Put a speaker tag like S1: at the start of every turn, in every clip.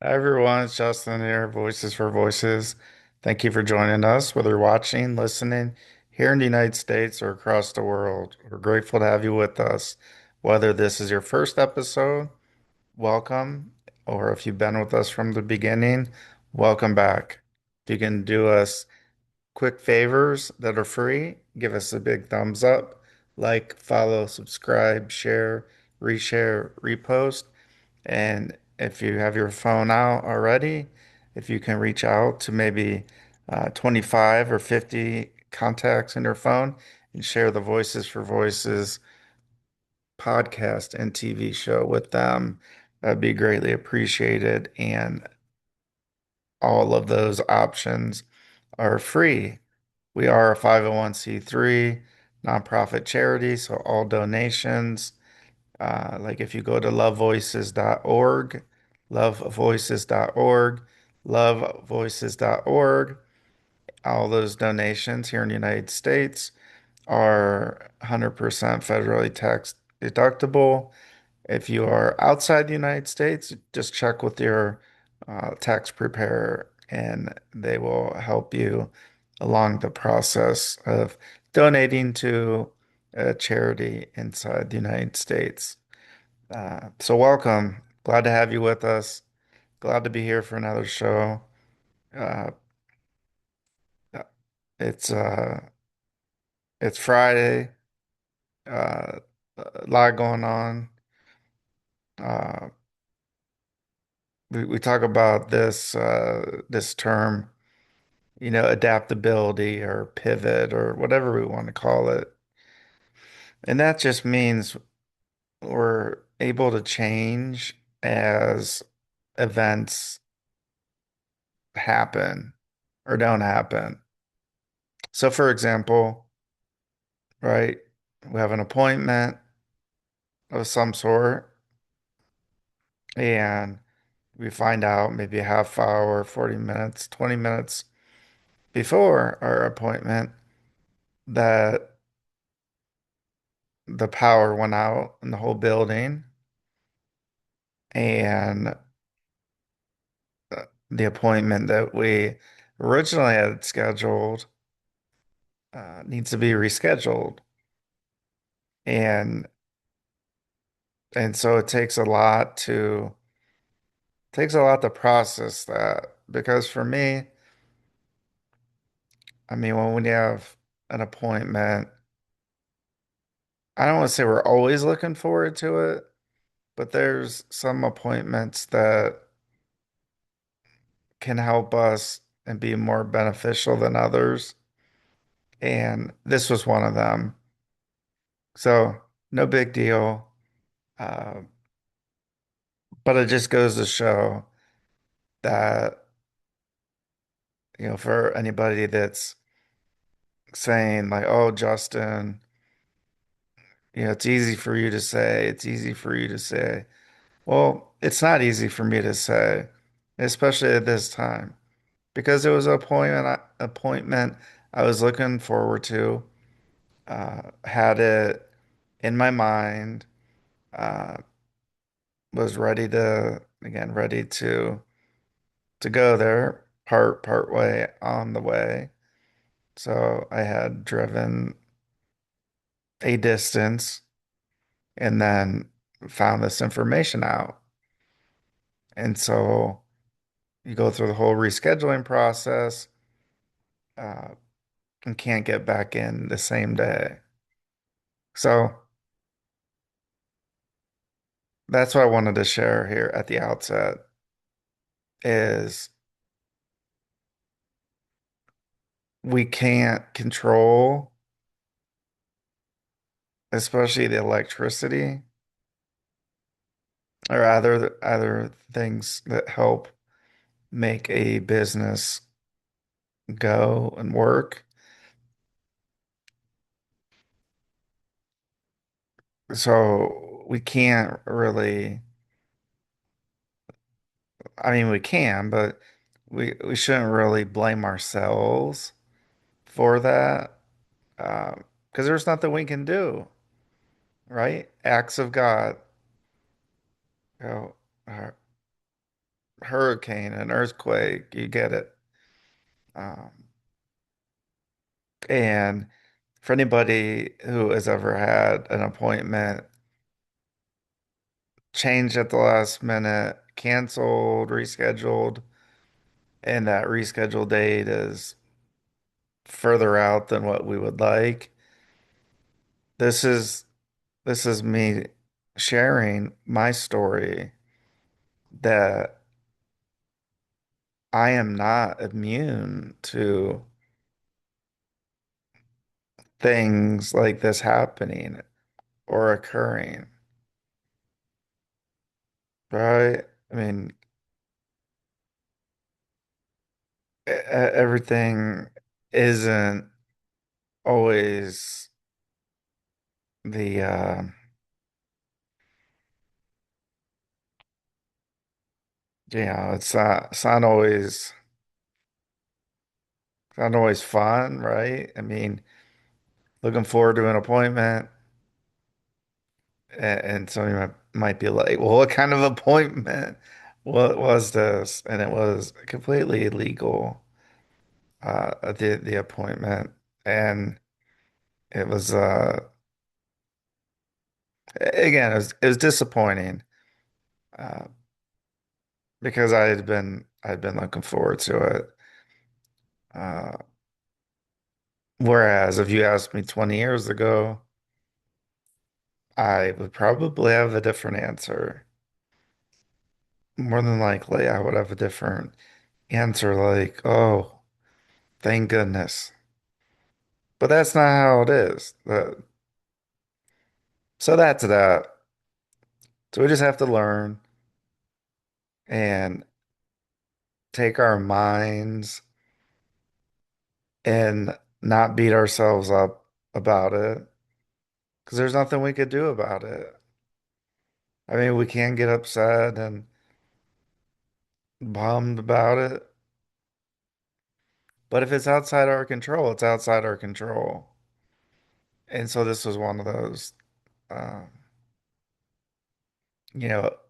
S1: Hi everyone, it's Justin here, Voices for Voices. Thank you for joining us, whether you're watching, listening here in the United States or across the world. We're grateful to have you with us. Whether this is your first episode, welcome, or if you've been with us from the beginning, welcome back. If you can do us quick favors that are free, give us a big thumbs up, like, follow, subscribe, share, reshare, repost. And if you have your phone out already, if you can reach out to maybe 25 or 50 contacts in your phone and share the Voices for Voices podcast and TV show with them, that'd be greatly appreciated. And all of those options are free. We are a 501(c)(3) nonprofit charity, so all donations like if you go to lovevoices.org, lovevoices.org, lovevoices.org, all those donations here in the United States are 100% federally tax deductible. If you are outside the United States, just check with your tax preparer and they will help you along the process of donating to a charity inside the United States. So welcome. Glad to have you with us. Glad to be here for another show. Uh, it's uh, it's Friday. A lot going on. Uh, we talk about this term, adaptability or pivot or whatever we want to call it, and that just means we're able to change as events happen or don't happen. So, for example, right? We have an appointment of some sort, and we find out maybe a half hour, 40 minutes, 20 minutes before our appointment that the power went out in the whole building, and the appointment that we originally had scheduled needs to be rescheduled. And so it takes a lot to process that because for me, I mean, when we have an appointment, I don't want to say we're always looking forward to it, but there's some appointments that can help us and be more beneficial than others. And this was one of them. So, no big deal. Uh, but it just goes to show that, for anybody that's saying, like, oh, Justin, it's easy for you to say, it's easy for you to say. Well, it's not easy for me to say, especially at this time, because it was an appointment I was looking forward to, had it in my mind, uh, was ready to go there, part way on the way. So I had driven a distance and then found this information out. And so you go through the whole rescheduling process, uh, and can't get back in the same day. So that's what I wanted to share here at the outset is we can't control, especially the electricity or other things that help make a business go and work. So we can't really, I mean, we can, but we shouldn't really blame ourselves for that, because there's nothing we can do, right? Acts of God, you know, her, hurricane, an earthquake, you get it. Um, and for anybody who has ever had an appointment changed at the last minute, canceled, rescheduled, and that rescheduled date is further out than what we would like. This is this is me sharing my story that I am not immune to things like this happening or occurring, right? I mean, everything isn't always the it's not always fun, right? I mean, looking forward to an appointment, and somebody might be like, "Well, what kind of appointment? What was this?" And it was completely illegal, the appointment, and it was again, it was disappointing, uh, because I'd been looking forward to it. Uh, Whereas if you asked me 20 years ago, I would probably have a different answer. More than likely, I would have a different answer, like, "Oh, thank goodness." But that's not how it is. So that's that. So we just have to learn and take our minds and not beat ourselves up about it, because there's nothing we could do about it. I mean, we can get upset and bummed about it, but if it's outside our control, it's outside our control. And so this was one of those, um,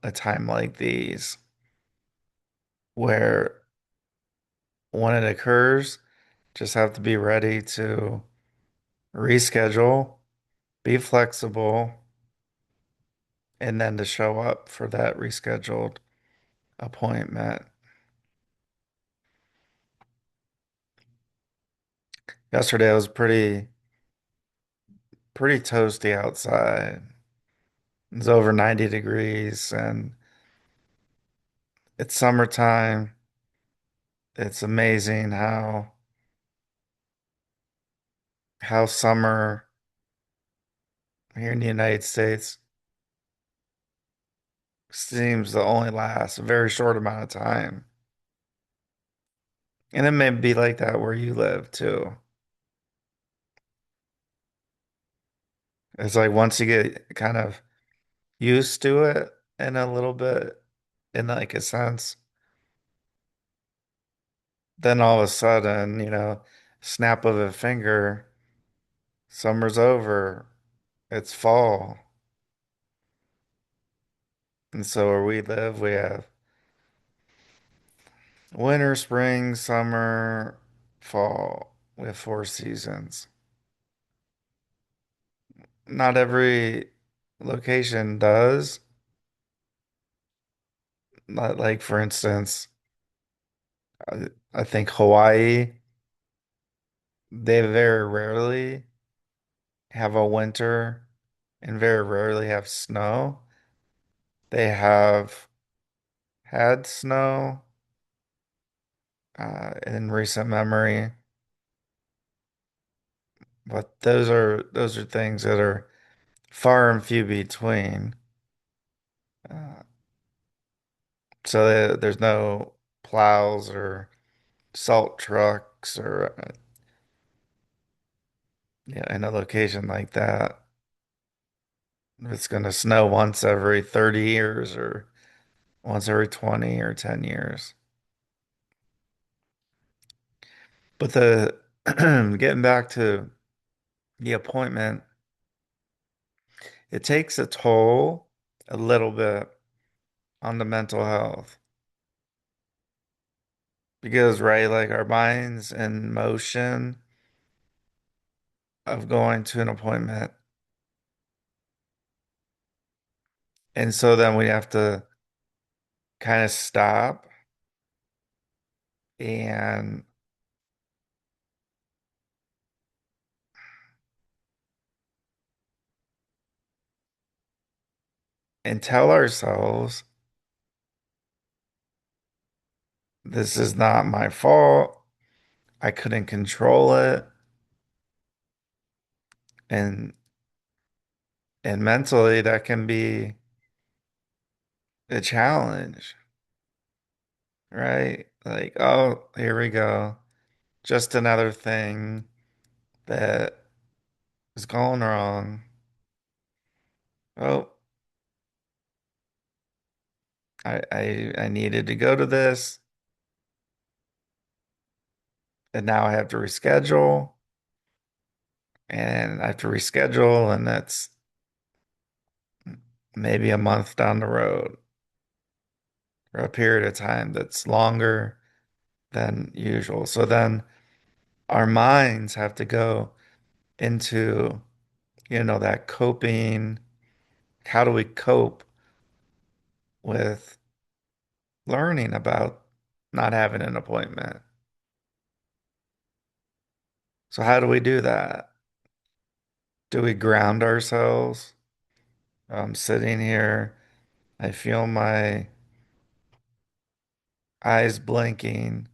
S1: a time like these where when it occurs, just have to be ready to reschedule, be flexible, and then to show up for that rescheduled appointment. Yesterday was pretty toasty outside. It was over 90 degrees and it's summertime. It's amazing how summer here in the United States seems to only last a very short amount of time. And it may be like that where you live too. It's like once you get kind of used to it in a little bit, in like a sense, then all of a sudden, snap of a finger, summer's over, it's fall. And so where we live, we have winter, spring, summer, fall. We have four seasons. Not every location does. Not like, for instance, I think Hawaii, they very rarely have a winter and very rarely have snow. They have had snow in recent memory, but those are things that are far and few between. Uh, so there's no plows or salt trucks or in a location like that. It's going to snow once every 30 years or once every 20 or 10 years. But the getting back to the appointment, it takes a toll a little bit on the mental health. Because, right, like our minds in motion of going to an appointment. And so then we have to kind of stop and tell ourselves this is not my fault. I couldn't control it. And mentally that can be a challenge, right? Like, oh, here we go. Just another thing that is going wrong. Oh, I needed to go to this, and now I have to reschedule, and I have to reschedule, and that's maybe a month down the road or a period of time that's longer than usual. So then our minds have to go into, that coping. How do we cope with learning about not having an appointment? So how do we do that? Do we ground ourselves? I'm sitting here. I feel my eyes blinking.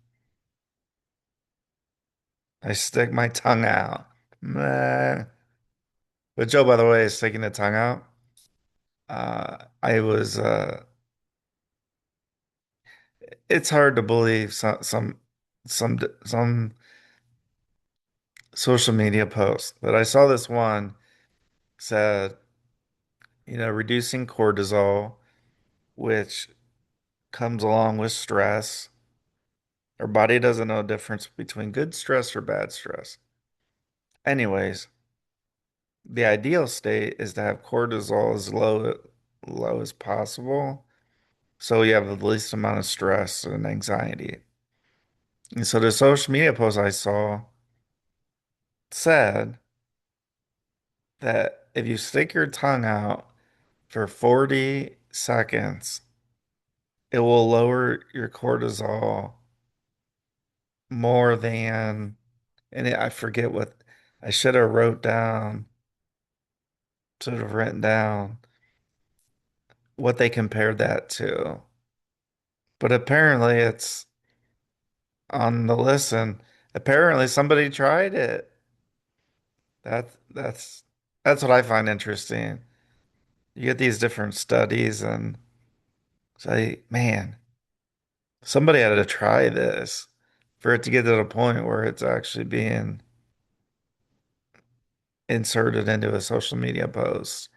S1: I stick my tongue out. Meh. But Joe, by the way, is sticking the tongue out. I was, it's hard to believe some social media post, but I saw this one said, reducing cortisol, which comes along with stress. Our body doesn't know the difference between good stress or bad stress. Anyways, the ideal state is to have cortisol as low as possible, so you have the least amount of stress and anxiety. And so the social media post I saw said that if you stick your tongue out for 40 seconds, it will lower your cortisol more than, I forget what I should have written down what they compared that to. But apparently it's on the listen. Apparently somebody tried it. That that's what I find interesting. You get these different studies and say, man, somebody had to try this for it to get to the point where it's actually being inserted into a social media post.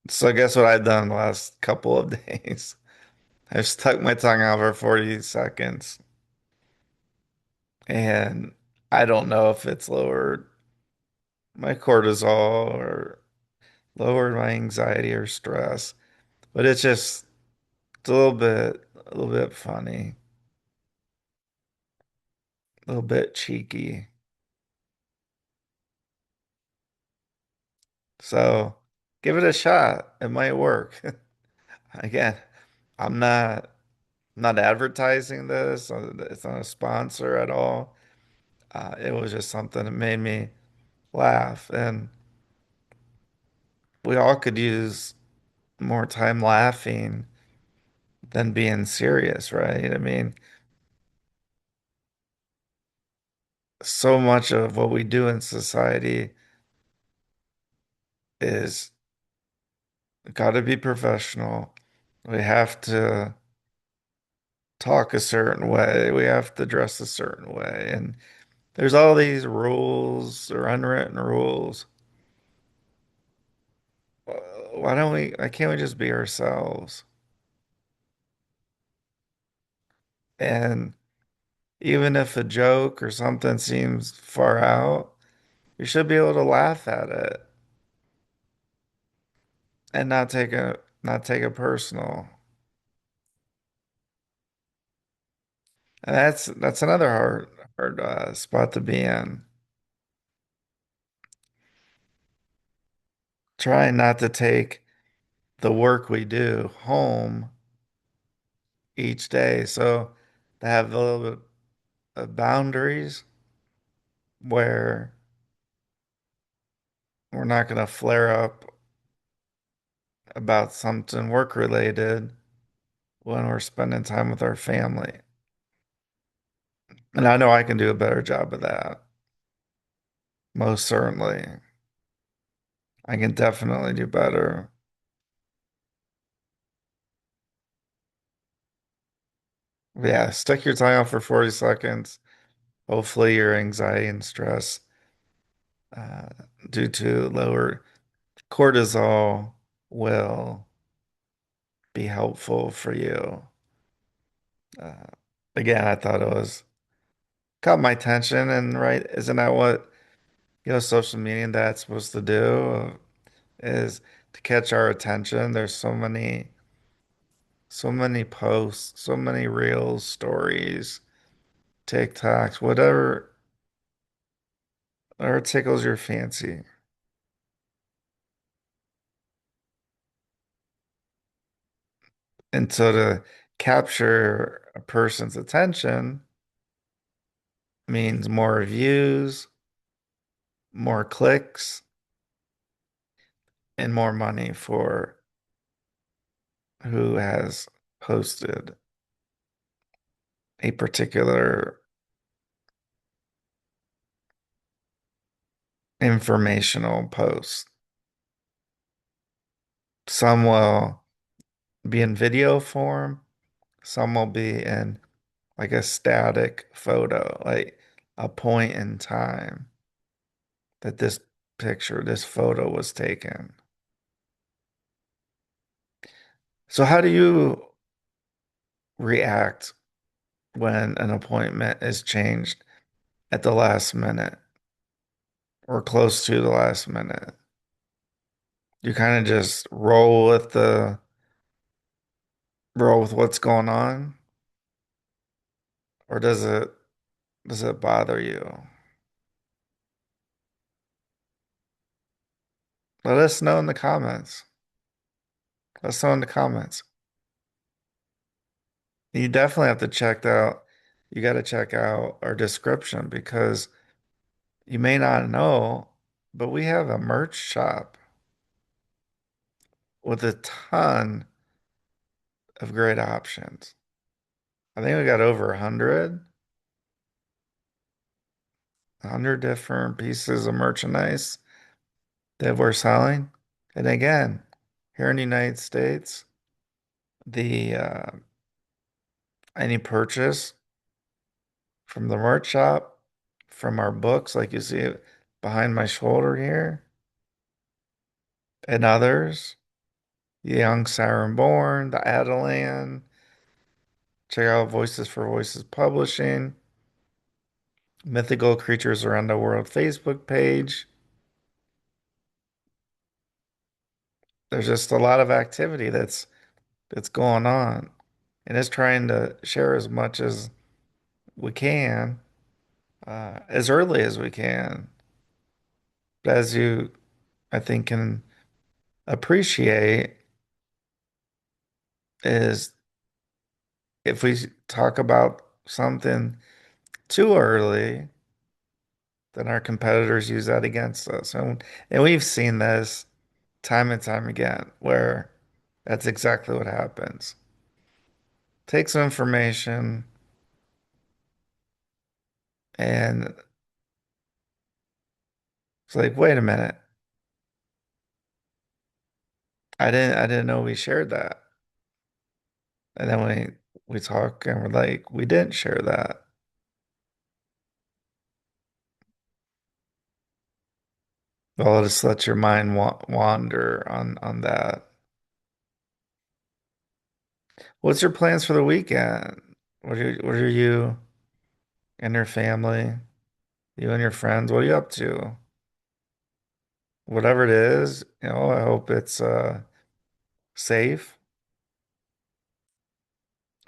S1: So guess what I've done the last couple of days? I've stuck my tongue out for 40 seconds and I don't know if it's lowered my cortisol or lowered my anxiety or stress, but it's a little bit funny, a little bit cheeky. So give it a shot. It might work. Again, I'm not advertising this. It's not a sponsor at all. It was just something that made me laugh, and we all could use more time laughing than being serious, right? I mean, so much of what we do in society is got to be professional. We have to talk a certain way. We have to dress a certain way. And there's all these rules or unwritten rules. Why can't we just be ourselves? And even if a joke or something seems far out, you should be able to laugh at it and not take it personal. And that's another hard spot to be in. Trying not to take the work we do home each day. So to have a little bit of boundaries where we're not going to flare up about something work related when we're spending time with our family. And I know I can do a better job of that. Most certainly. I can definitely do better. Yeah, stick your tongue out for 40 seconds. Hopefully your anxiety and stress uh, due to lower cortisol will be helpful for you. Uh, Again, I thought it was caught my attention and right, isn't that what social media and that's supposed to do is to catch our attention. There's so many posts, so many reels, stories, TikToks, whatever tickles your fancy. And so to capture a person's attention means more views, more clicks, and more money for who has posted a particular informational post. Some will be in video form, some will be in like a static photo, like a point in time that this photo was taken. So how do you react when an appointment is changed at the last minute or close to the last minute? You kind of just roll with what's going on, or does it bother you? Let us know in the comments. Let us know in the comments. You definitely have to check out, you got to check out our description because you may not know, but we have a merch shop with a ton of great options. I think we got over 100 different pieces of merchandise that we're selling. And again, here in the United States, the any purchase from the merch shop, from our books, like you see it behind my shoulder here, and others, The Young Siren Born, The Adelan, check out Voices for Voices Publishing, Mythical Creatures Around the World Facebook page. There's just a lot of activity that's going on, and it's trying to share as much as we can, as early as we can. But as you, I think, can appreciate, is if we talk about something too early, then our competitors use that against us. And we've seen this time and time again, where that's exactly what happens. Take some information and it's like, wait a minute, I didn't know we shared that. And then we talk and we're like, we didn't share that. Well, just let your mind wander on that. What's your plans for the weekend? What are you and your family, you and your friends, what are you up to? Whatever it is, I hope it's safe.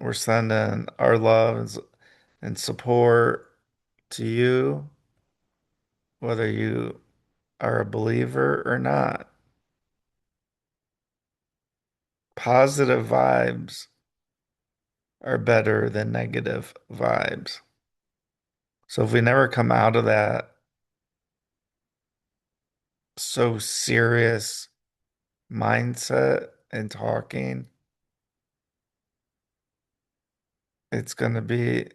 S1: We're sending our loves and support to you, whether you are a believer or not. Positive vibes are better than negative vibes. So if we never come out of that so serious mindset and talking, it's going to be,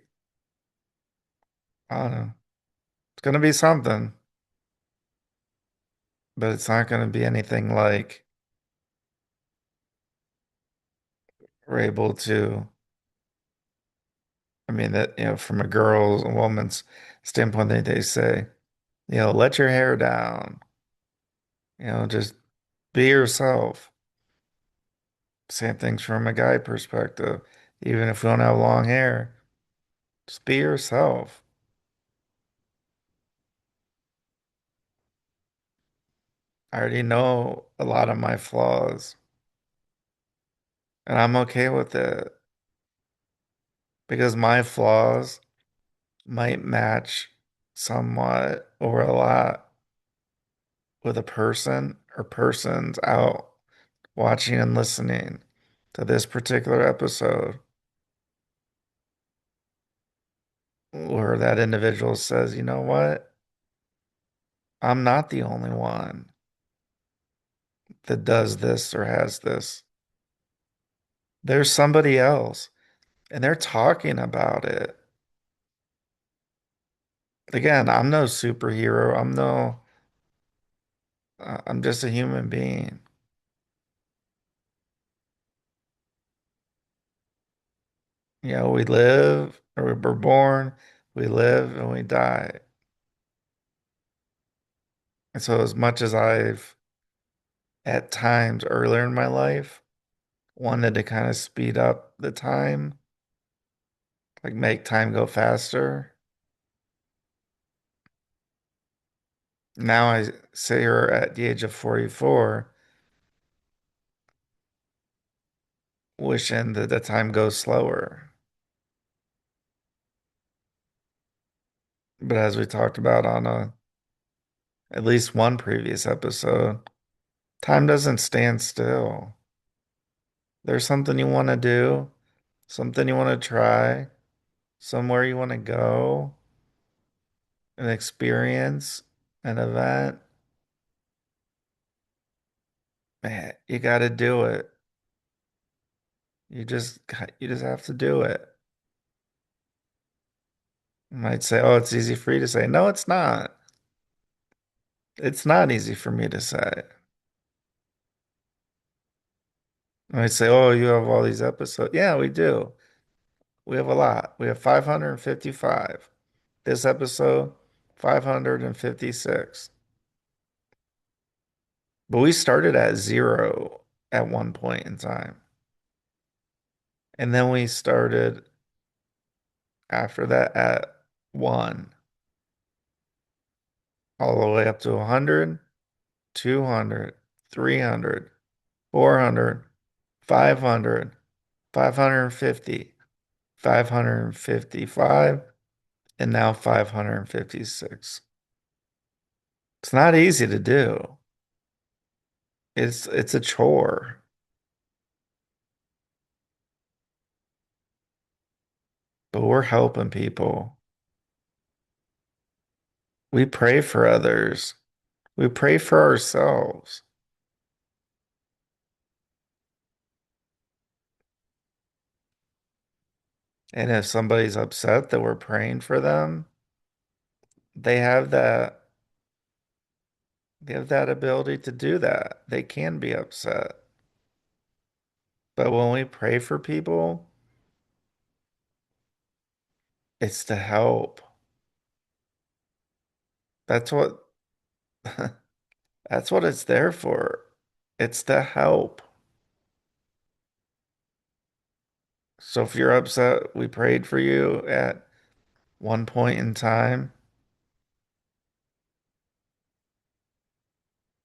S1: I don't know, it's going to be something, but it's not going to be anything like we're able to. I mean, that, from a girl's, a woman's standpoint, they say, let your hair down, just be yourself. Same things from a guy perspective. Even if we don't have long hair, just be yourself. I already know a lot of my flaws, and I'm okay with it because my flaws might match somewhat or a lot with a person or persons out watching and listening to this particular episode where that individual says, you know what? I'm not the only one that does this or has this. There's somebody else, and they're talking about it. Again, I'm no superhero. I'm just a human being. We live or we were born, we live and we die. And so, as much as I've at times earlier in my life wanted to kind of speed up the time, like make time go faster, now I sit here at the age of 44, wishing that the time goes slower. But as we talked about on at least one previous episode, time doesn't stand still. There's something you want to do, something you want to try, somewhere you want to go, an experience, an event. Man, you got to do it. You just have to do it. You might say, "Oh, it's easy for you to say." No, it's not. It's not easy for me to say. You might say, "Oh, you have all these episodes." Yeah, we do. We have a lot. We have 555. This episode, 556. But we started at zero at one point in time. And then we started after that at one, all the way up to 100, 200, 300, 400, 500, 550, 555, and now 556. It's not easy to do. It's a chore, but we're helping people. We pray for others. We pray for ourselves. And if somebody's upset that we're praying for them, they have that they have that ability to do that. They can be upset. But when we pray for people, it's to help. That's what that's what it's there for. It's to help. So if you're upset, we prayed for you at one point in time.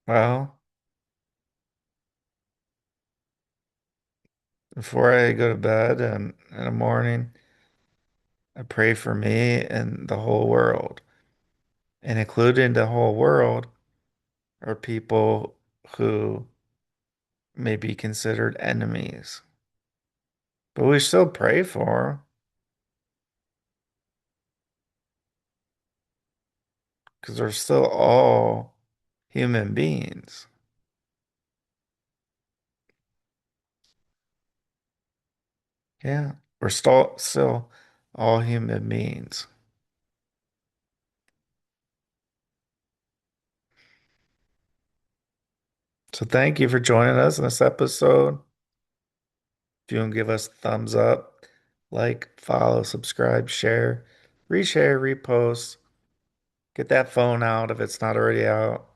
S1: Well, before I go to bed and in the morning, I pray for me and the whole world. And including the whole world are people who may be considered enemies. But we still pray for them because they're still all human beings. Yeah, we're still all human beings. So thank you for joining us in this episode. If you want to give us a thumbs up, like, follow, subscribe, share, reshare, repost, get that phone out if it's not already out.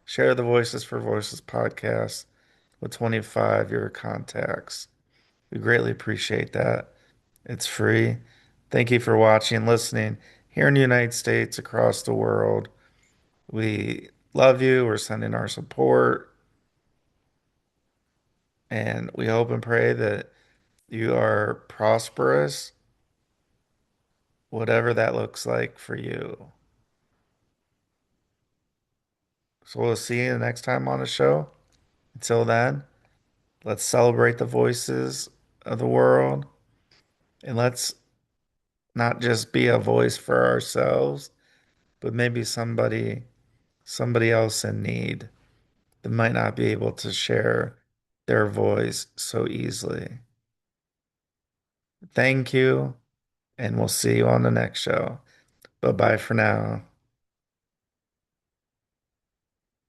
S1: Share the Voices for Voices podcast with 25 of your contacts. We greatly appreciate that. It's free. Thank you for watching, listening here in the United States, across the world. We love you. We're sending our support, and we hope and pray that you are prosperous, whatever that looks like for you. So we'll see you next time on the show. Until then, let's celebrate the voices of the world, and let's not just be a voice for ourselves, but maybe somebody else in need that might not be able to share their voice so easily. Thank you, and we'll see you on the next show. Bye bye for now.